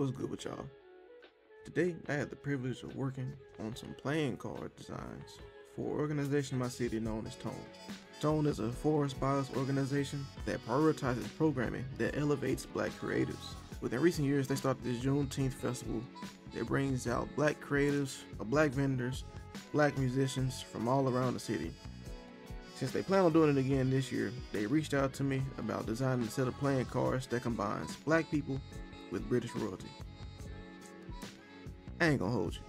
What's good with y'all? Today I had the privilege of working on some playing card designs for an organization in my city known as Tone. Tone is a forest bias organization that prioritizes programming that elevates black creatives. Within recent years, they started this Juneteenth festival that brings out black creatives, black vendors, black musicians from all around the city. Since they plan on doing it again this year, they reached out to me about designing a set of playing cards that combines black people with British royalty. I ain't gonna hold you.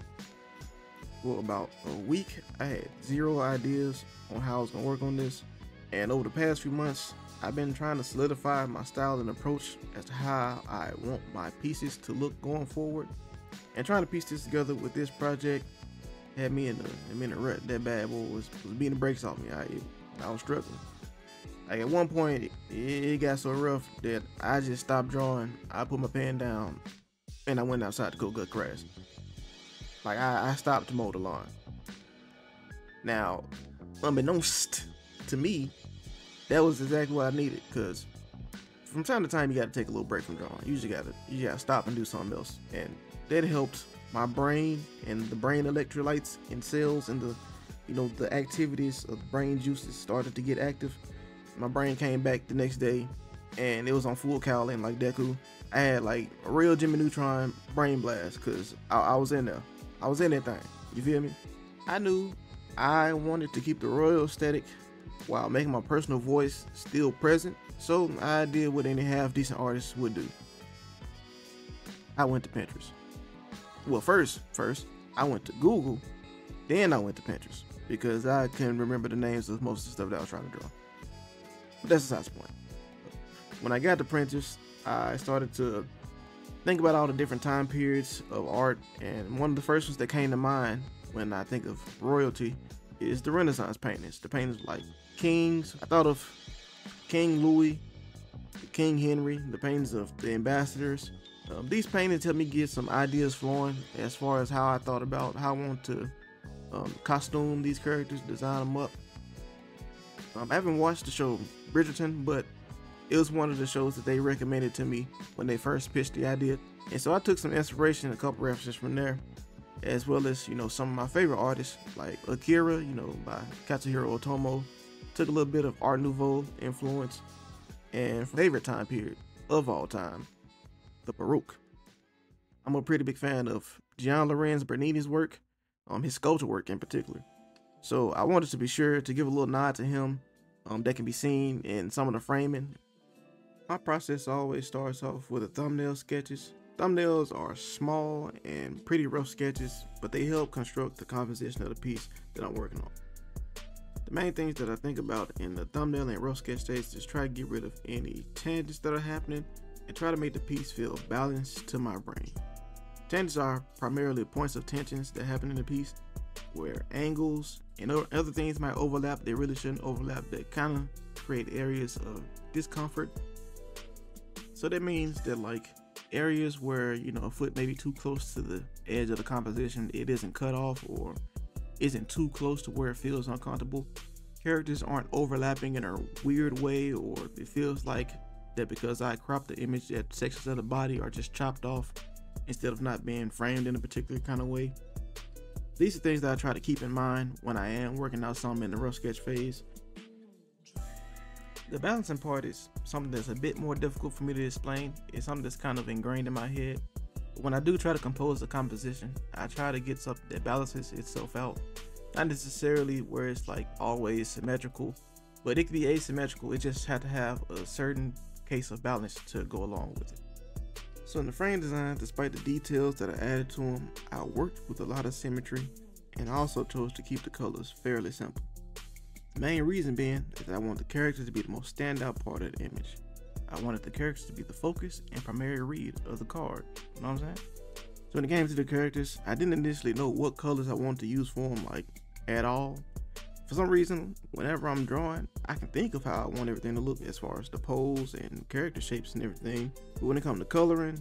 For about a week, I had zero ideas on how I was gonna work on this, and over the past few months, I've been trying to solidify my style and approach as to how I want my pieces to look going forward. And trying to piece this together with this project had me in a rut. That bad boy was beating the brakes off me. I was struggling. Like at one point, it got so rough that I just stopped drawing. I put my pen down, and I went outside to go gut grass. Like I stopped to mow the lawn. Now, unbeknownst to me, that was exactly what I needed, because from time to time you got to take a little break from drawing. You gotta stop and do something else, and that helped my brain and the brain electrolytes and cells and the activities of the brain juices started to get active. My brain came back the next day, and it was on full Cowlin like Deku. I had like a real Jimmy Neutron brain blast, because I was in there. I was in that thing. You feel me? I knew I wanted to keep the royal aesthetic while making my personal voice still present, so I did what any half-decent artist would do. I went to Pinterest. Well, first, I went to Google, then I went to Pinterest, because I couldn't remember the names of most of the stuff that I was trying to draw. But that's besides the point. When I got to Pinterest, I started to think about all the different time periods of art, and one of the first ones that came to mind when I think of royalty is the Renaissance paintings. The paintings like kings. I thought of King Louis, King Henry, the paintings of the ambassadors. These paintings helped me get some ideas flowing as far as how I thought about how I want to costume these characters, design them up. I haven't watched the show Bridgerton, but it was one of the shows that they recommended to me when they first pitched the idea. And so I took some inspiration, a couple references from there, as well as, some of my favorite artists like Akira, by Katsuhiro Otomo. Took a little bit of Art Nouveau influence, and favorite time period of all time, the Baroque. I'm a pretty big fan of Gian Lorenzo Bernini's work, his sculpture work in particular. So I wanted to be sure to give a little nod to him that can be seen in some of the framing. My process always starts off with the thumbnail sketches. Thumbnails are small and pretty rough sketches, but they help construct the composition of the piece that I'm working on. The main things that I think about in the thumbnail and rough sketch stage is try to get rid of any tangents that are happening and try to make the piece feel balanced to my brain. Tangents are primarily points of tensions that happen in the piece, where angles and other things might overlap. They really shouldn't overlap. That kind of create areas of discomfort. So that means that like areas where a foot may be too close to the edge of the composition, it isn't cut off or isn't too close to where it feels uncomfortable. Characters aren't overlapping in a weird way, or it feels like that because I cropped the image that sections of the body are just chopped off instead of not being framed in a particular kind of way. These are things that I try to keep in mind when I am working out something in the rough sketch phase. The balancing part is something that's a bit more difficult for me to explain. It's something that's kind of ingrained in my head. But when I do try to compose a composition, I try to get something that balances itself out. Not necessarily where it's like always symmetrical, but it can be asymmetrical. It just had to have a certain case of balance to go along with it. So in the frame design, despite the details that I added to them, I worked with a lot of symmetry, and I also chose to keep the colors fairly simple. The main reason being is that I want the characters to be the most standout part of the image. I wanted the characters to be the focus and primary read of the card. You know what I'm saying? So when it came to the characters, I didn't initially know what colors I wanted to use for them, like at all. For some reason, whenever I'm drawing, I can think of how I want everything to look as far as the pose and character shapes and everything. But when it comes to coloring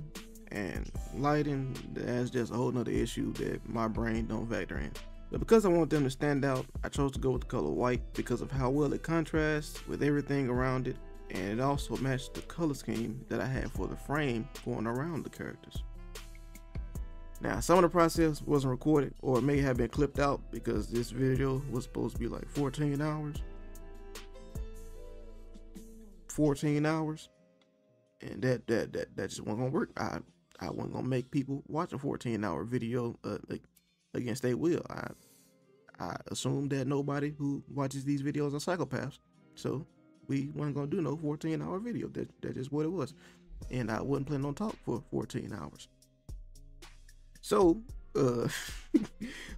and lighting, that's just a whole nother issue that my brain don't factor in. But because I want them to stand out, I chose to go with the color white because of how well it contrasts with everything around it, and it also matched the color scheme that I had for the frame going around the characters. Now, some of the process wasn't recorded or it may have been clipped out because this video was supposed to be like 14 hours. 14 hours. And that just wasn't gonna work. I wasn't gonna make people watch a 14-hour video against their will. I assume that nobody who watches these videos are psychopaths. So we weren't gonna do no 14-hour video. That's just what it was. And I wasn't planning on talk for 14 hours. So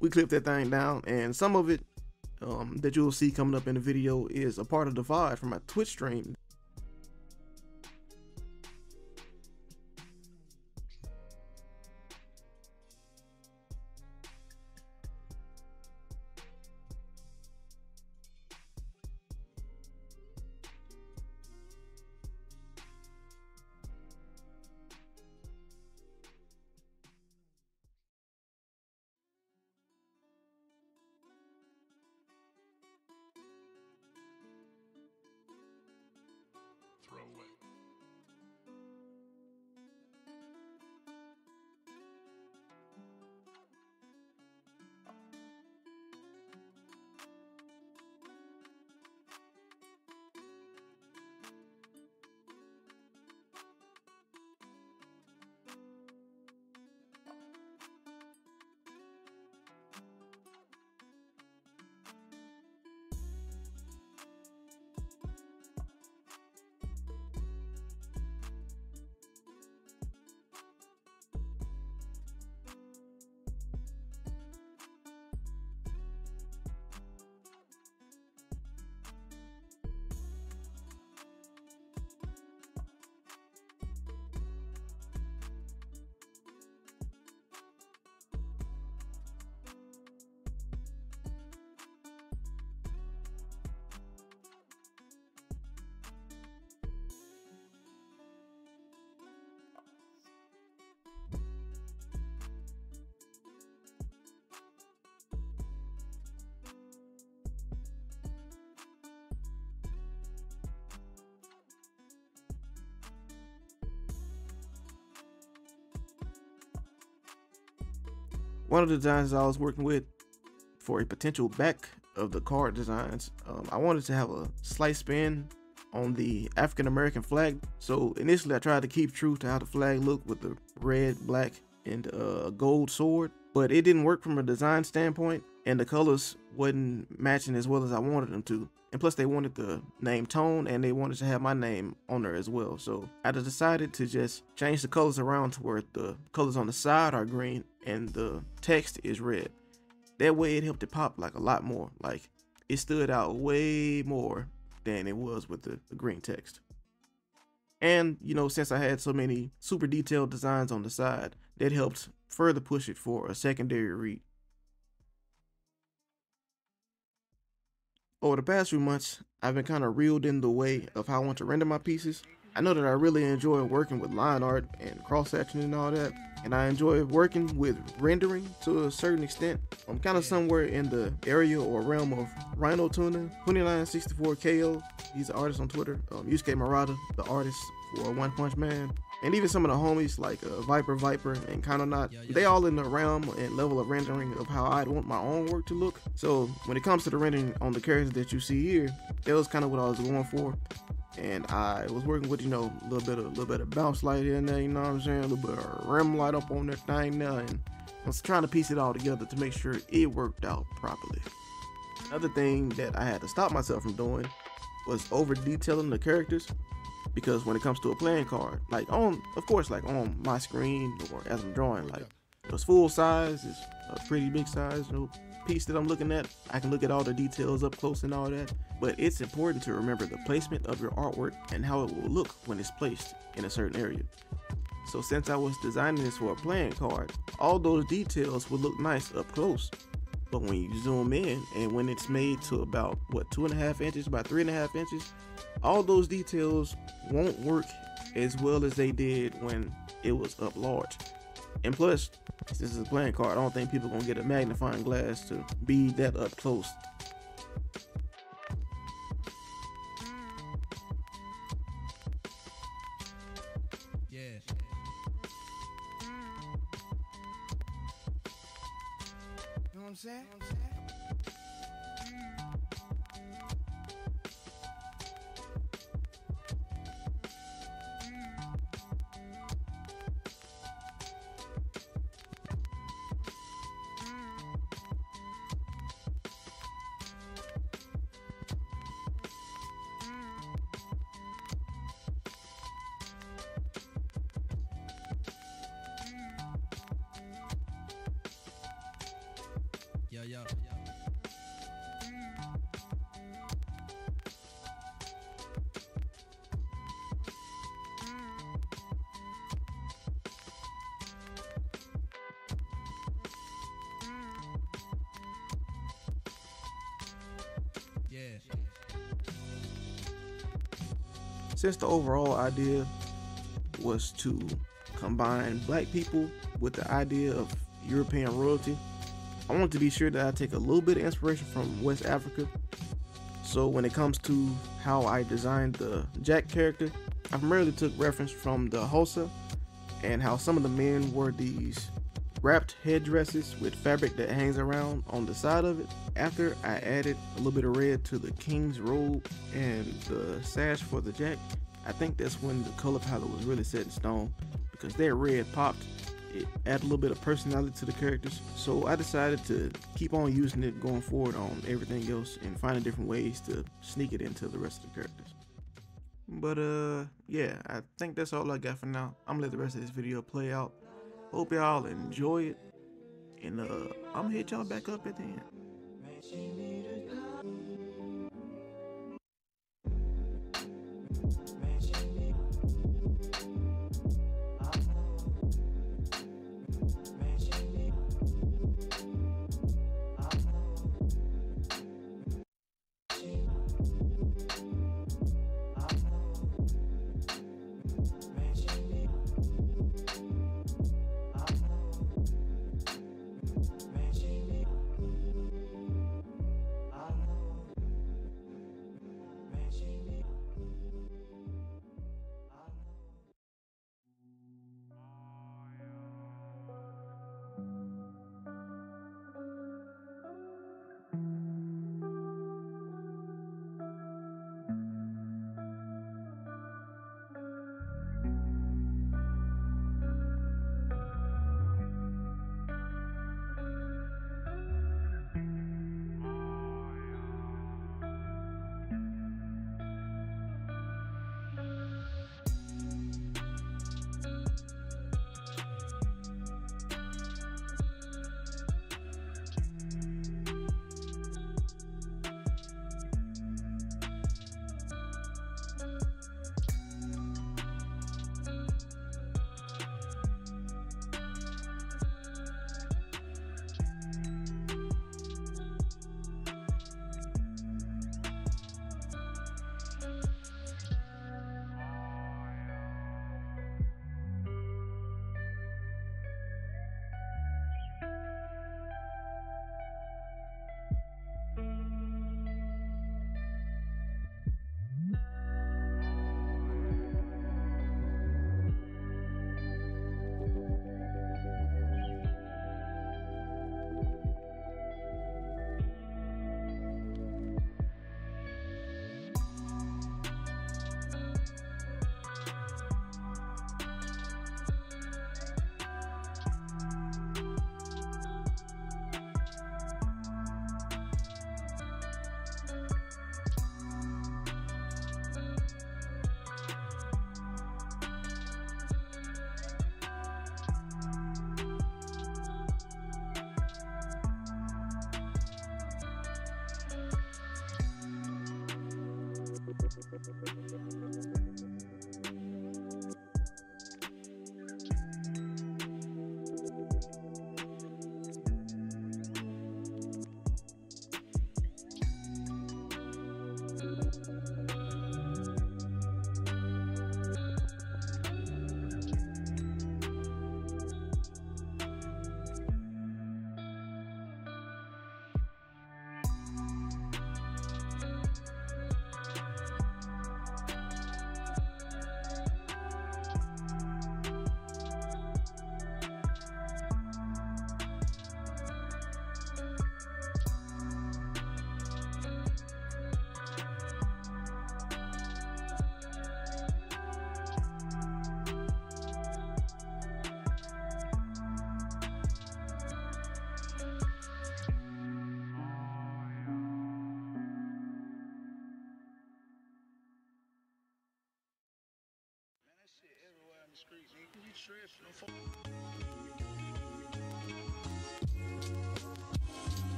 we clipped that thing down, and some of it that you'll see coming up in the video is a part of the VOD from my Twitch stream. One of the designs I was working with for a potential back of the card designs, I wanted to have a slight spin on the African American flag. So initially I tried to keep true to how the flag looked with the red, black, and gold sword, but it didn't work from a design standpoint, and the colors wasn't matching as well as I wanted them to. And plus they wanted the name tone, and they wanted to have my name on there as well. So I decided to just change the colors around to where the colors on the side are green and the text is red. That way it helped it pop like a lot more. Like it stood out way more than it was with the green text. And you know, since I had so many super detailed designs on the side, that helped further push it for a secondary read. Over the past few months, I've been kind of reeled in the way of how I want to render my pieces. I know that I really enjoy working with line art and cross-hatching and all that, and I enjoy working with rendering to a certain extent. I'm kind of somewhere in the area or realm of Rhino Tuna, 2964KO, he's an artist on Twitter, Yusuke Murata, the artist for One Punch Man, and even some of the homies like Viper, and Kanonot. They all in the realm and level of rendering of how I'd want my own work to look. So when it comes to the rendering on the characters that you see here, that was kind of what I was going for. And I was working with, you know, a little bit of bounce light in there, you know what I'm saying, a little bit of rim light up on that thing there, and I was trying to piece it all together to make sure it worked out properly. Another thing that I had to stop myself from doing was over detailing the characters, because when it comes to a playing card, like on my screen or as I'm drawing, like it's full size, is a pretty big size, you know, piece that I'm looking at. I can look at all the details up close and all that, but it's important to remember the placement of your artwork and how it will look when it's placed in a certain area. So since I was designing this for a playing card, all those details would look nice up close, but when you zoom in and when it's made to about what, 2.5 inches by 3.5 inches, all those details won't work as well as they did when it was up large. And plus, this is a playing card, I don't think people are gonna get a magnifying glass to be that up close. what I'm saying? Yo. Yeah. Since the overall idea was to combine black people with the idea of European royalty, I wanted to be sure that I take a little bit of inspiration from West Africa. So when it comes to how I designed the Jack character, I primarily took reference from the Hausa and how some of the men wore these wrapped headdresses with fabric that hangs around on the side of it. After I added a little bit of red to the king's robe and the sash for the Jack, I think that's when the color palette was really set in stone, because that red popped. It added a little bit of personality to the characters, so I decided to keep on using it going forward on everything else and finding different ways to sneak it into the rest of the characters. But yeah, I think that's all I got for now. I'm gonna let the rest of this video play out. Hope y'all enjoy it, and I'm gonna hit y'all back up at the end.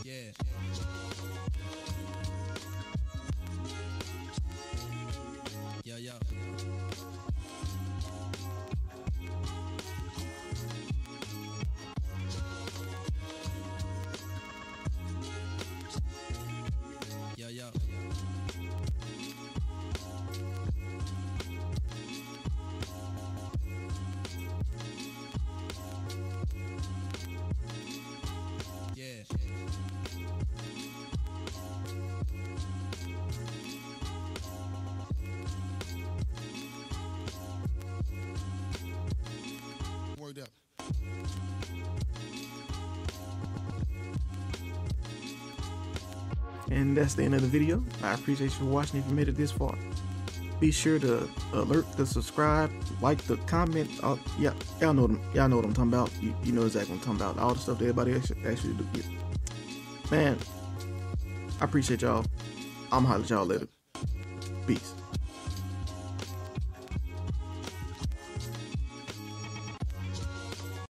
Yeah. Yo, yo. Yo, yo. Yeah. Word up. And that's the end of the video. I appreciate you watching if you made it this far. Be sure to alert the subscribe, like the comment. Yeah, y'all know them. Y'all know what I'm talking about. You know exactly what I'm talking about. All the stuff that everybody actually do. Man, I appreciate y'all. I'm gonna holler at y'all later. Peace.